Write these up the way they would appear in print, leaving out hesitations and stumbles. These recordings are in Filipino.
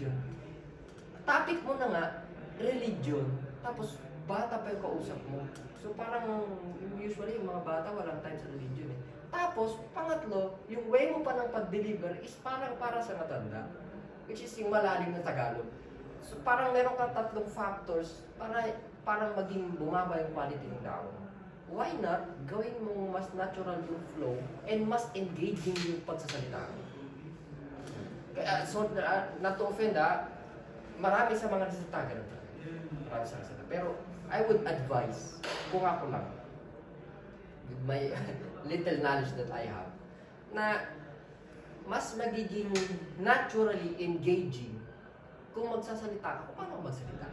religion. Topic mo na nga, religion. Tapos, bata pa yung kausap mo. So parang, usually yung mga bata walang time sa religion eh. Tapos, pangatlo, yung way mo pa ng pag-deliver is parang para sa matanda. Which is yung malalim na Tagalog. So parang meron kang tatlong factors para parang maging bumaba yung quality ng tao. Why not gawin mong mas natural yung flow and mas engaging yung pagsasalita mo? Kaya, so, not to offend marami sa mga nagsasalita ganun. Marami sa nagsasalita. Pero, I would advise, kung ako lang, with my little knowledge that I have, na mas magiging naturally engaging kung magsasalita ka. Kung paano magsalita?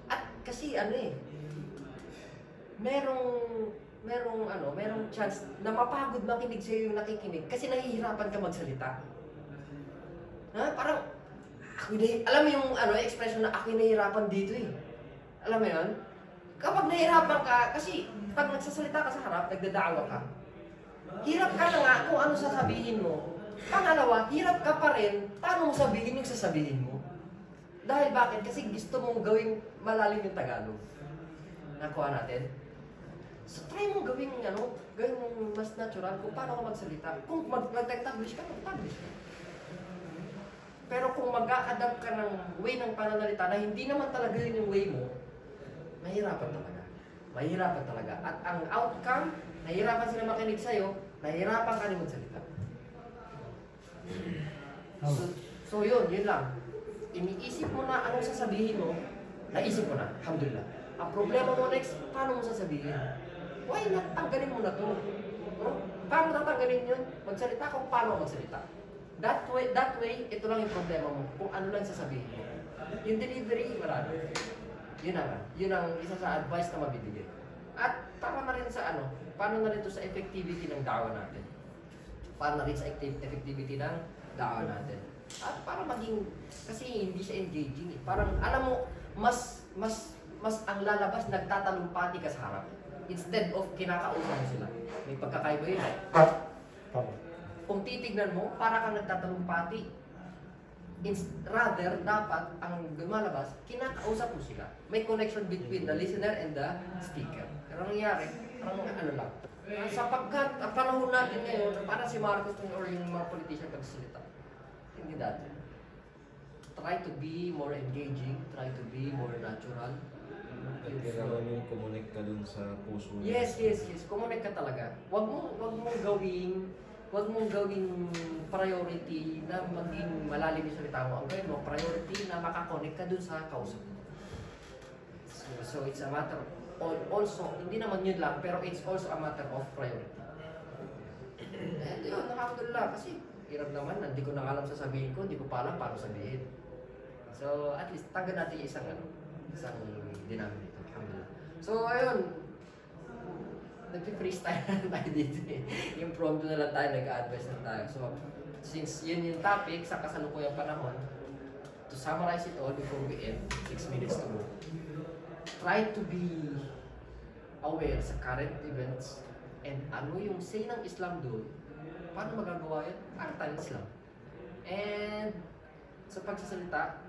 At kasi merong chance na mapagod makinig sa'yo yung nakikinig kasi nahihirapan ka magsalita. Parang, alam mo yung expression na ako'y nahihirapan dito eh. Alam mo yun? Kapag nahihirapan ka, kasi pag nagsasalita ka sa harap, nagdadawa ka, hirap ka na nga kung ano sasabihin mo. Pangalawa, hirap ka pa rin, paano mo sabihin yung sasabihin mo? Dahil bakit? Kasi gusto mong gawing malalim yung Tagalog. Nakuha natin. So try mo gawing mong mas natural kung paano ka magsalita. Kung mag-taglish ka, mag-taglish ka. Pero kung mag-a-adapt ka ng way ng pananalita na hindi naman talaga yun yung way mo, mahirapan talaga. Mahirapan talaga. At ang outcome, nahihirapan sila makinig sa'yo, nahihirapan ka rin magsalita. So yun lang. Iniisip mo na anong sasabihin mo, naisip mo na, alhamdulillah. Ang problema mo next, paano mo sasabihin? Why not tanggalin mo na ito? Paano tatanggalin yun? Magsalita kung paano magsalita. That way, ito lang yung problema mo. Kung ano lang sasabihin mo. Yung delivery, wala na. Yun ang isa sa advice na mabibigay. At para na rin sa paano na rin ito sa effectivity ng dawa natin. Para na rin sa effectivity ng dawa natin. At para maging, kasi hindi siya engaging eh. Parang, alam mo, mas ang lalabas, nagtatalumpati ka sa harap. Instead of kinakausap mo sila. May pagkakaiba yun eh. Kung titignan mo, para kang nagtatalumpati. Rather, dapat ang lumalabas, kinakausap mo sila. May connection between the listener and the speaker. Pero ang nangyari, parang lang. Sapagkat ang panahon natin ngayon, para si Marcos or yung mga politician pagsalita. Hindi dati. Try to be more engaging, try to be more natural. Kailangan yung connect ka dun sa puso. Yes. Connect ka talaga. Wag mong gawing priority na maging malalim yung salita mo. Ang gawin mo, priority na makakonect ka dun sa kausap mo. So it's a matter also, hindi naman yun lang, pero it's also a matter of priority. And yun, alhamdulillah, kasi hirap naman, hindi ko na alam sasabihin ko, hindi ko pa alam paano sabihin. So at least, tanggal natin isang dynamic dito, alhamdulillah. So ayun, nag-freestyle na tayo dito eh. Impromptu na lang tayo, nag-advise na tayo. So, since yun yung topic sa kasalukuyang panahon, to summarize it all before we end, 6 minutes to go. Try to be aware sa current events and ano yung say ng Islam doon. Paano magagawa yun? Artan Islam. And sa pagsasalita,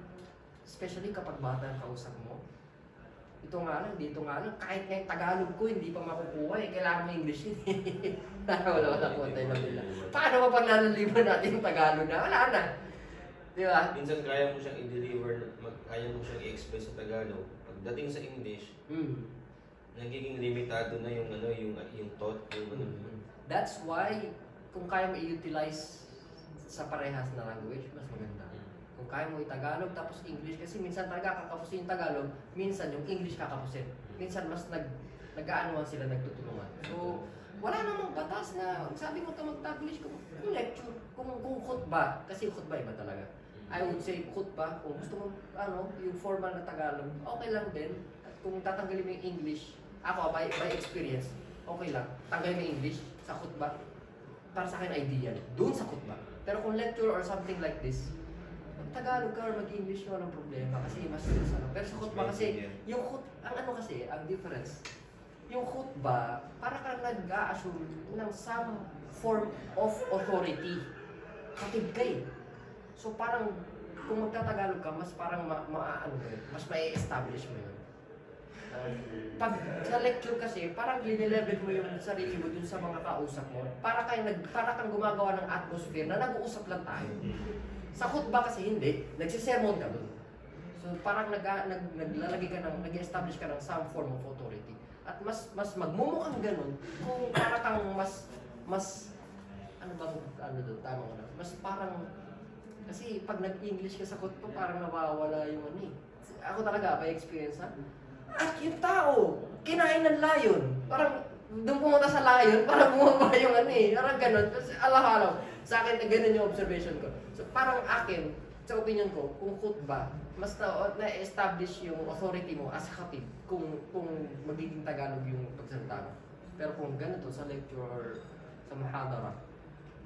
especially kapag bata ang kausap mo, dito nga lang, kahit nga yung Tagalog ko, hindi pa makukuha eh. Kailangan mo English yun eh. Wala po tayo nila. Paano ba pag nalaliman natin yung Tagalog na? Wala na. Di ba? Minsan kaya mo siyang i-deliver, kaya mo siyang i-express sa Tagalog. Pagdating sa English, nagiging limitado na yung thought. That's why, kung kaya mo i-utilize sa parehas na language, mas maganda. Kung kaya mo i-Tagalog tapos English, kasi minsan talaga kakapusin yung Tagalog, minsan yung English kakapusin. Minsan mas nag-aanuhan sila, nagtutulungan. So, wala namang batas na sabi mo ka mag-Taglish kung lecture, kung khutbah, kasi khutbah iba talaga. I would say khutbah, kung gusto mo yung formal na Tagalog, okay lang din. At kung tatanggalin mo yung English, ako by experience, okay lang. Tanggalin mo yung English sa khutbah, para sa akin ideal, doon sa khutbah. Pero kung lecture or something like this, Tagalog ka or mag-English, walang problema kasi mas pero sa khutbah kasi, ang difference, yung khutbah, para kang nag-a-assume ng some form of authority. Katib ka eh. So parang kung magtatagalog ka, mas parang ano mo yun, mas may establish mo yun. Pag sa lecture kasi, parang linelevel mo yung sarili mo dun sa mga kausap mo. Para kang gumagawa ng atmosphere na nag-uusap lang tayo. Sa khutbah kasi hindi, nagsisermon ka dun. So parang naglalagay ka ng, nag-establish ka ng some form of authority. At mas magmumukhang ganun kung para kang mas ano bang ano doon, tama ko na. Mas parang kasi pag nag-English ka sa khutbah, parang nawawala yung ano eh. Ako talaga, by experience ha. At yung tao, kinain ng layon. Parang doon pumunta sa layon, parang bumaba yung ano eh. Parang ganun. Kasi alaw-alaw. Sa akin, ganun yung observation ko. So parang akin, sa opinion ko, kung khutbah, mas na-establish yung authority mo as a khatib kung magiging Tagalog yung pagsalita mo. Pero kung ganito sa lecture or sa muhadara,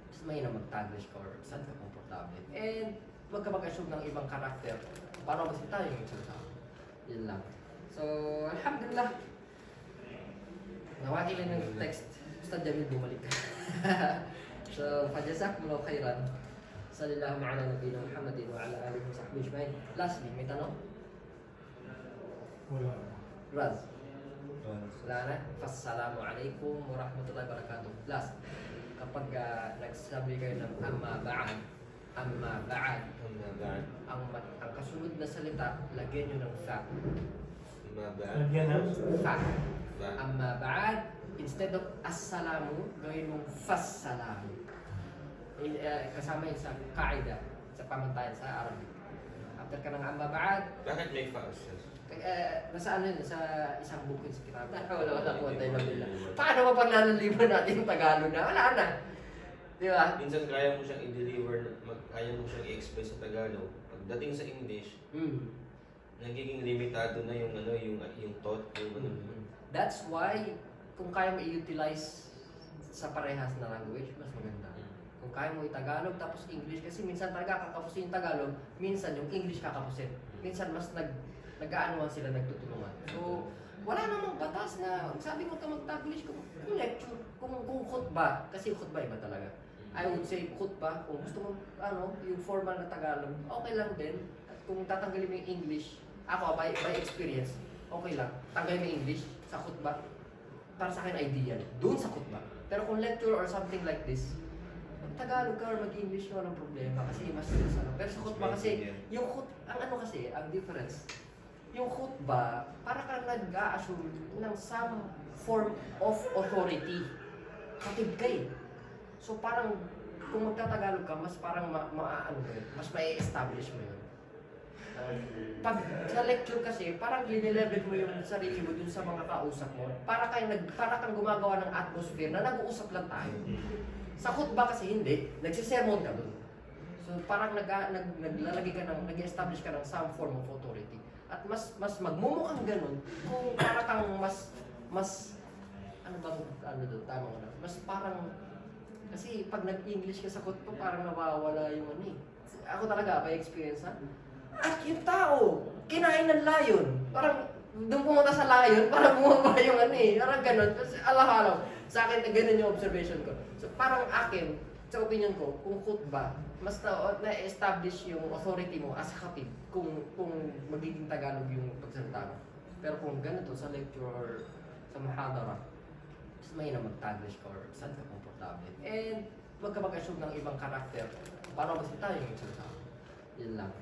mas may na mag-Taglish ka or saan ka komportable. And huwag ka mag-assume ng ibang karakter. Paano magsalita yung salita mo. Yun lang. So, alhamdulillah. Nawagi lang ng text. Ustad Jamil, bumalik ka. So, fajazakumullahu khairan. Sallallahu ala nabiyina Muhammadin wa ala alihi wa sahbihi ajma'in. Lastly, may tanong? Wala. Raz. Wala na. Fassalamu alaikum wa rahmatullahi wa barakatuh. Last, kapag nagsabi kayo ng amma ba'ad, ang kasunod na salita, lagyan nyo ng fa. Lagyan ng Fa. Amma ba'ad, instead of assalamu, gawin mong fassalamu. Kasama yun sa kaida, sa pamantayan sa Arabic. After ka ng amma ba'ad, Bakit may fast? nasa ano yun, sa isang book yun sa kitab. Wala po tayo na bila. Paano ba pag nalaliban natin yung Tagalog na? Wala na. Di ba? Minsan kaya mo siyang i-deliver, kaya mo siyang i-express sa Tagalog. Pagdating sa English, nagiging limitado na yung ano, yung thought, yung ano. That's why kung kaya mo i-utilize sa parehas na language, mas maganda. Kung kaya mo i-Tagalog tapos English, kasi minsan talaga kakapusin yung Tagalog, minsan yung English kakapusin. Minsan mas nag-aanuhan sila, nagtutulungan. So, wala namang batas na sabi mo ka mag-Taglish kung lecture, kung khutbah, kasi khutbah iba talaga. I would say khutbah, kung gusto mo yung formal na Tagalog, okay lang din. At kung tatanggalin mo yung English, ako by experience, okay lang. Tanggalin mo yung English sa khutbah. Para sa akin ideal, doon sa khutbah. Pero kung lecture or something like this, Tagalog ka or mag-English ka, walang problema kasi mas ano. Pero sa khutbah kasi, ang difference, yung khutbah, para kang nag-a-assume ng some form of authority. Katib ka eh. So parang, kung magtatagalog ka, mas parang mas may establish mo yun. Pag sa lecture kasi, parang linelevel mo yung sarili mo dun sa mga kausap mo. Para kang gumagawa ng atmosphere na nag-uusap lang tayo. Sa khutbah kasi hindi, nagsisermon ka dun. So parang naglalagay ka ng, nag-establish ka ng some form of authority. At mas magmumukhang ganun kung para kang mas ano bang ano doon, tama ko na. Mas parang kasi pag nag-English ka sa khutbah, parang nawawala yung ano eh. Ako talaga, by experience ha. At yung tao, kinain ng layon. Parang doon pumunta sa layon, parang bumaba yung ano eh. Parang ganun. Kasi alaw-alaw. Sa akin, ganun yung observation ko. So parang akin, sa opinion ko, kung khutbah, mas na-establish yung authority mo as a khatib kung magiging Tagalog yung pagsalita mo. Pero kung ganito sa lecture or sa muhadara, mas may na mag-Taglish ka or saan ka komportable. And huwag ka mag-assume ng ibang karakter. Paano magsalita yung salita mo. Yun lang.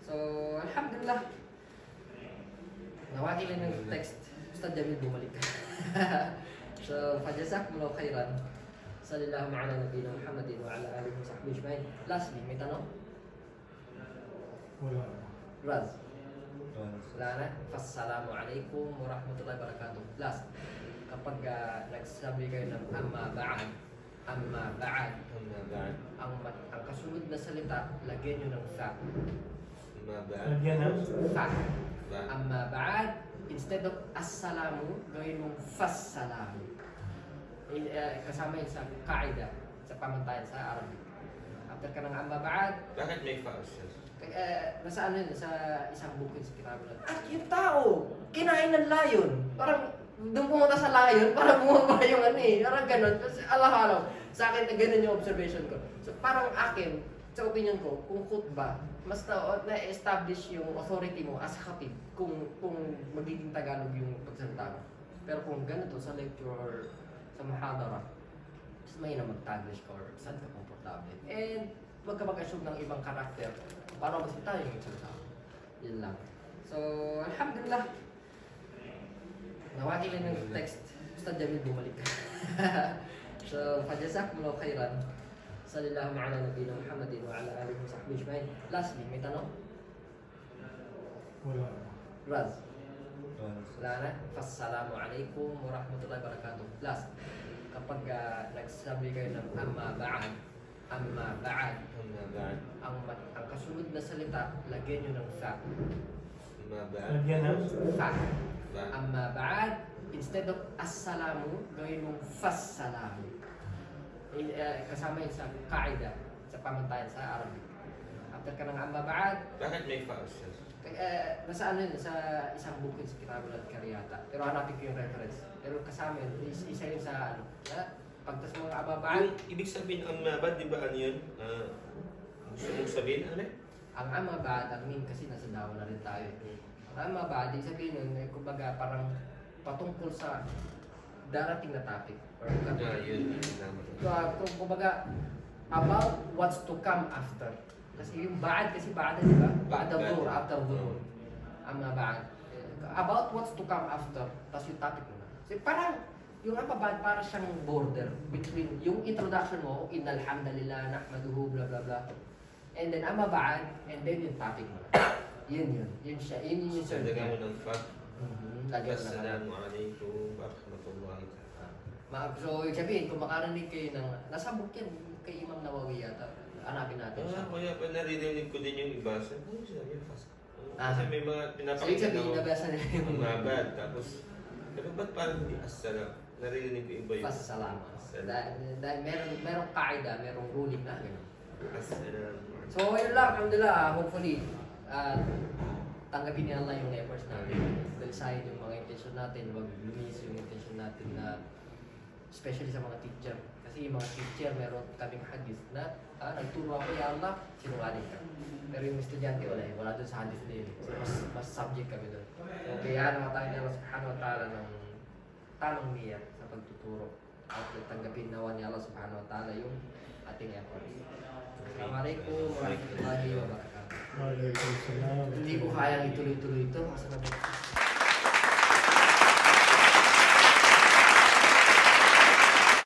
So, alhamdulillah. Nawagi lang ng text. Ustad Jamil, bumalik ka. So, fajazakumullahu khairan. Sallallahu ala nabiyina Muhammadin wa ala alihi wa sahbihi ajma'in. Lastly, may tanong? Wala. Raz. Wala na. Fassalamu alaikum wa rahmatullahi wa barakatuh. Last, kapag nagsabi kayo ng amma ba'ad, ang kasunod na salita, lagyan nyo ng fa. Lagyan ng Fa. Amma ba'ad, instead of assalamu, gawin mong fassalamu. Kasama yun sa kaida, sa pamantayan sa Arabic. After ka ng amma ba'ad, Bakit may fast? nasa ano yun, sa isang book yun sa kitab. At yung tao, kinain ng layon. Parang Doon pumunta sa layon para bumaba yung ano eh. Parang ganun. Kasi alam sa akin, ganun yung observation ko. So parang akin, sa opinion ko, kung khutbah, mas na-establish yung authority mo as a khatib kung magiging Tagalog yung pagsalita mo. Pero kung ganito sa lecture or sa muhadara, mas may na mag-Taglish ka or saan ka komportable. And huwag ka mag-assume ng ibang karakter para magsalita yung salita mo. Yun lang. So, alhamdulillah. Nawagi lang ng text. Ustad Jamil, bumalik ka. So, fajazakumullahu khairan. Sallallahu ala nabiyina Muhammadin wa ala alihi wa sahbihi ajma'in. Lastly, may tanong? Wala. Raz. Wala na. Fassalamu alaikum wa rahmatullahi wa barakatuh. Last, kapag nagsabi kayo ng amma ba'ad, ang kasunod na salita, lagyan nyo ng fa. Lagyan ng Fa. Amma ba'ad, instead of assalamu, gawin mong fassalamu. Kasama yun sa kaida, sa pamantayan sa Arabic. After ka ng amma ba'ad, Bakit may fast? nasa ano yun, sa isang book yun sa Kitabul Al-Kariyata. Pero hanapin ko yung reference. Pero kasama yun, isa yun sa ano, pagtas mga ababaan. Ibig sabihin ang mabad, di ba ano yun? Gusto mong sabihin, ano eh? Ang amabad, ang mean kasi nasa dawa na rin tayo. Ang amabad, ibig sabihin yun, kumbaga parang patungkol sa darating na topic. Or Yun. kung kumbaga, about what's to come after. Kasi yung baad kasi baad, di ba? Baad of dhuhr, after dhuhr. Amma baad. About what's to come after, tapos yung topic mo na. So parang, yung amma baad para siyang border between yung introduction mo, innal hamdalillah, nahmaduhu, bla bla bla. And then amma baad, and then yung topic mo na. Yun siya. Yun yung sir. Lagyan mo ng fat. Lagyan mo na. Assalamualaikum warahmatullahi wabarakatuh. So, ibig sabihin, kung makarinig kayo ng, nasa book yan, kay Imam Nawawi yata. Hanapin natin siya. Kaya pa naririnig ko din yung iba. Sabi sabi fast. Kasi may mga So, ibig pinapakita sabihin, nabasa nila yung ang mabad. Tapos, pero ba't parang hindi assalam? Naririnig ko iba yung Pasalamat. Dahil merong kaida, merong ruling na gano'n. assalam. So, yun lang, alhamdulillah, hopefully, tanggapin ni Allah yung efforts natin. Dahil sayang yung mga intention natin, wag lumis yung intention natin na, especially sa mga teacher. Kasi yung mga teacher, meron kaming hadith na, nagturo ako, ya Allah, sinungaling ka. Pero yung estudyante, wala dun sa hadith na yun. So, mas subject kami dun. So, kaya naman tayo ni Allah subhanahu wa ta'ala ng tamang niyat sa pagtuturo. At tanggapin nawa ni Allah subhanahu wa ta'ala yung ating efforts. Assalamualaikum warahmatullahi wabarakatuh. Waalaikumsalam. Hindi ko kayang ituloy-tuloy ito. Kasi